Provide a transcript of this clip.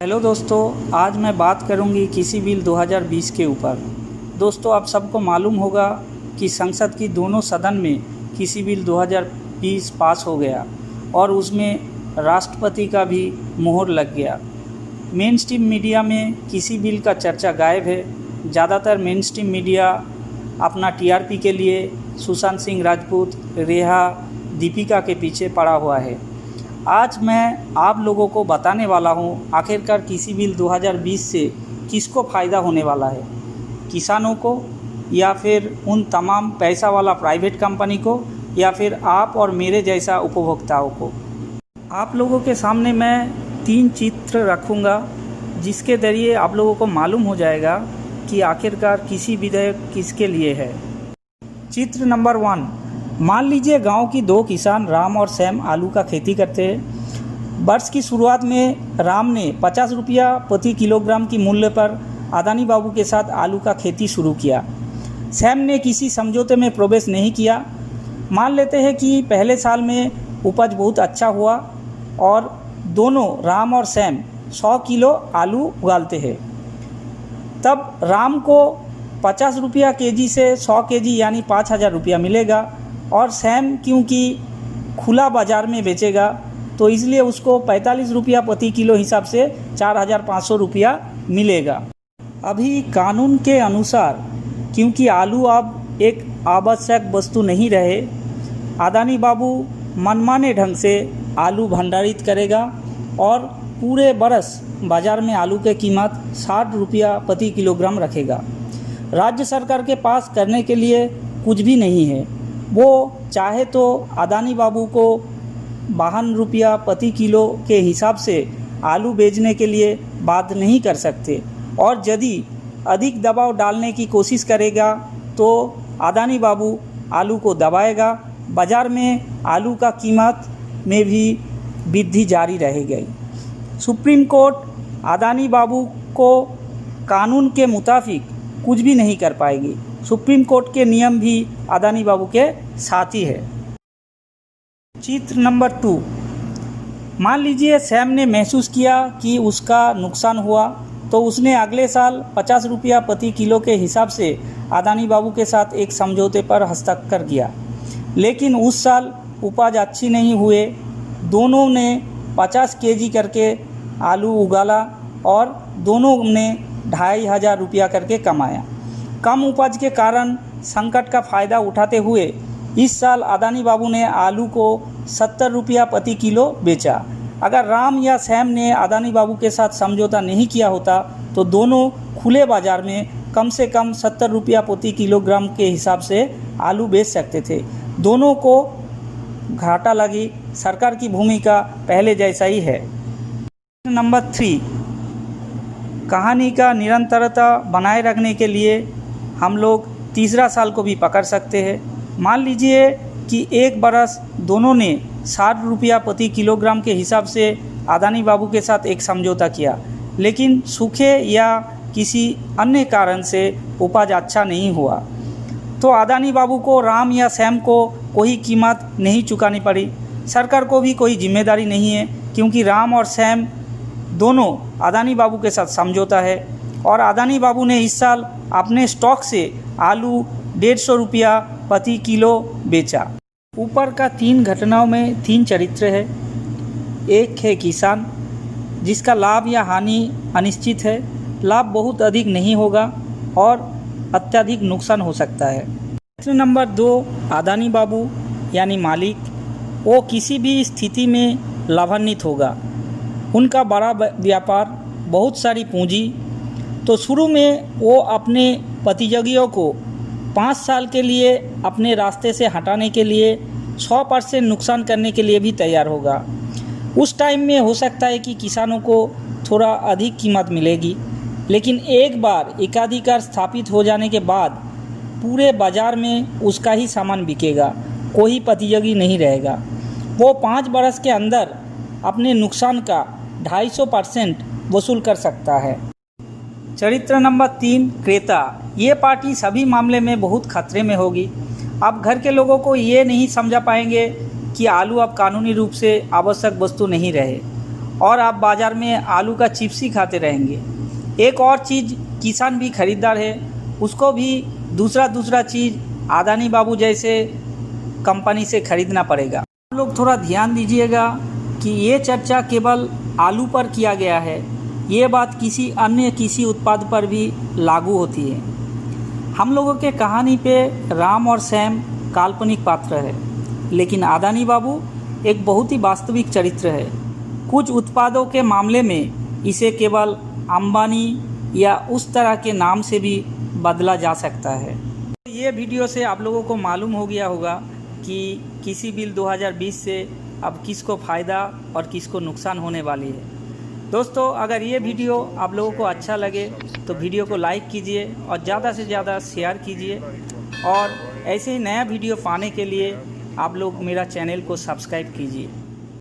Hello दोस्तों, आज मैं बात करूंगी कृषि बिल 2020 के ऊपर। दोस्तों, आप सबको मालूम होगा कि संसद की दोनों सदन में कृषि बिल 2020 पास हो गया और उसमें राष्ट्रपति का भी मोहर लग गया। मेन स्ट्रीम मीडिया में कृषि बिल का चर्चा गायब है। ज़्यादातर मेन स्ट्रीम मीडिया अपना टीआरपी के लिए सुशांत सिंह राजपूत, रेहा, दीपिका के पीछे पड़ा हुआ है। आज मैं आप लोगों को बताने वाला हूं आखिरकार कृषि बिल 2020 से किसको फ़ायदा होने वाला है, किसानों को या फिर उन तमाम पैसा वाला प्राइवेट कंपनी को या फिर आप और मेरे जैसा उपभोक्ताओं को। आप लोगों के सामने मैं 3 चित्र रखूंगा जिसके ज़रिए आप लोगों को मालूम हो जाएगा कि आखिरकार कृषि विधेयक किसके लिए है। चित्र नंबर 1, मान लीजिए गांव की 2 किसान राम और सैम आलू का खेती करते हैं। वर्ष की शुरुआत में राम ने 50 रुपया प्रति किलोग्राम की मूल्य पर अदानी बाबू के साथ आलू का खेती शुरू किया। सैम ने किसी समझौते में प्रवेश नहीं किया। मान लेते हैं कि पहले साल में उपज बहुत अच्छा हुआ और दोनों राम और सैम 100 किलो आलू उगाते हैं। तब राम को 50 रुपया केजी से 100 केजी यानी 5,000 रुपया मिलेगा और सैम क्योंकि खुला बाज़ार में बेचेगा तो इसलिए उसको 45 रुपया प्रति किलो हिसाब से 4,500 रुपया मिलेगा। अभी कानून के अनुसार क्योंकि आलू अब एक आवश्यक वस्तु नहीं रहे, अदानी बाबू मनमाने ढंग से आलू भंडारित करेगा और पूरे बरस बाज़ार में आलू की कीमत 60 रुपया प्रति किलोग्राम रखेगा। राज्य सरकार के पास करने के लिए कुछ भी नहीं है। वो चाहे तो अदानी बाबू को 52 रुपया प्रति किलो के हिसाब से आलू बेचने के लिए बाध्य नहीं कर सकते और यदि अधिक दबाव डालने की कोशिश करेगा तो अदानी बाबू आलू को दबाएगा। बाज़ार में आलू का कीमत में भी वृद्धि जारी रहेगी। सुप्रीम कोर्ट अदानी बाबू को कानून के मुताबिक कुछ भी नहीं कर पाएगी। सुप्रीम कोर्ट के नियम भी अदानी बाबू के साथ ही है। चित्र नंबर 2, मान लीजिए सैम ने महसूस किया कि उसका नुकसान हुआ तो उसने अगले साल 50 रुपया प्रति किलो के हिसाब से अदानी बाबू के साथ एक समझौते पर हस्ताक्षर किया। लेकिन उस साल उपज अच्छी नहीं हुए। दोनों ने 50 केजी करके आलू उगाला और दोनों ने 2,500 रुपया करके कमाया। कम उपज के कारण संकट का फ़ायदा उठाते हुए इस साल अदानी बाबू ने आलू को 70 रुपया प्रति किलो बेचा। अगर राम या सैम ने अदानी बाबू के साथ समझौता नहीं किया होता तो दोनों खुले बाज़ार में कम से कम 70 रुपया प्रति किलोग्राम के हिसाब से आलू बेच सकते थे। दोनों को घाटा लगी। सरकार की भूमिका पहले जैसा ही है। नंबर 3, कहानी का निरंतरता बनाए रखने के लिए हम लोग तीसरा साल को भी पकड़ सकते हैं। मान लीजिए कि एक बरस दोनों ने 60 रुपया प्रति किलोग्राम के हिसाब से अदानी बाबू के साथ एक समझौता किया, लेकिन सूखे या किसी अन्य कारण से उपज अच्छा नहीं हुआ तो अदानी बाबू को राम या सैम को कोई कीमत नहीं चुकानी पड़ी। सरकार को भी कोई जिम्मेदारी नहीं है क्योंकि राम और सैम दोनों अदानी बाबू के साथ समझौता है और अदानी बाबू ने इस साल अपने स्टॉक से आलू 150 रुपया प्रति किलो बेचा। ऊपर का 3 घटनाओं में 3 चरित्र है। एक है किसान जिसका लाभ या हानि अनिश्चित है। लाभ बहुत अधिक नहीं होगा और अत्यधिक नुकसान हो सकता है। चरित्र नंबर 2, अदानी बाबू यानी मालिक। वो किसी भी स्थिति में लाभान्वित होगा। उनका बड़ा व्यापार, बहुत सारी पूंजी। तो शुरू में वो अपने प्रतियोगियों को 5 साल के लिए अपने रास्ते से हटाने के लिए 100% नुकसान करने के लिए भी तैयार होगा। उस टाइम में हो सकता है कि किसानों को थोड़ा अधिक कीमत मिलेगी, लेकिन एक बार एकाधिकार स्थापित हो जाने के बाद पूरे बाज़ार में उसका ही सामान बिकेगा, कोई प्रतियोगी नहीं रहेगा। वो 5 बरस के अंदर अपने नुकसान का 250% वसूल कर सकता है। चरित्र नंबर 3, क्रेता। ये पार्टी सभी मामले में बहुत खतरे में होगी। अब घर के लोगों को ये नहीं समझा पाएंगे कि आलू अब कानूनी रूप से आवश्यक वस्तु नहीं रहे और आप बाज़ार में आलू का चिप्स ही खाते रहेंगे। एक और चीज़, किसान भी खरीदार है, उसको भी दूसरा चीज़ अदानी बाबू जैसे कंपनी से खरीदना पड़ेगा। आप लोग थोड़ा ध्यान दीजिएगा कि ये चर्चा केवल आलू पर किया गया है, ये बात किसी उत्पाद पर भी लागू होती है। हम लोगों के कहानी पे राम और सैम काल्पनिक पात्र है, लेकिन अदानी बाबू एक बहुत ही वास्तविक चरित्र है। कुछ उत्पादों के मामले में इसे केवल अंबानी या उस तरह के नाम से भी बदला जा सकता है। ये वीडियो से आप लोगों को मालूम हो गया होगा कि कृषि बिल 2020 से अब किसको फ़ायदा और किसको नुकसान होने वाली है। दोस्तों, अगर ये वीडियो आप लोगों को अच्छा लगे तो वीडियो को लाइक कीजिए और ज़्यादा से ज़्यादा शेयर कीजिए, और ऐसे ही नया वीडियो पाने के लिए आप लोग मेरा चैनल को सब्सक्राइब कीजिए।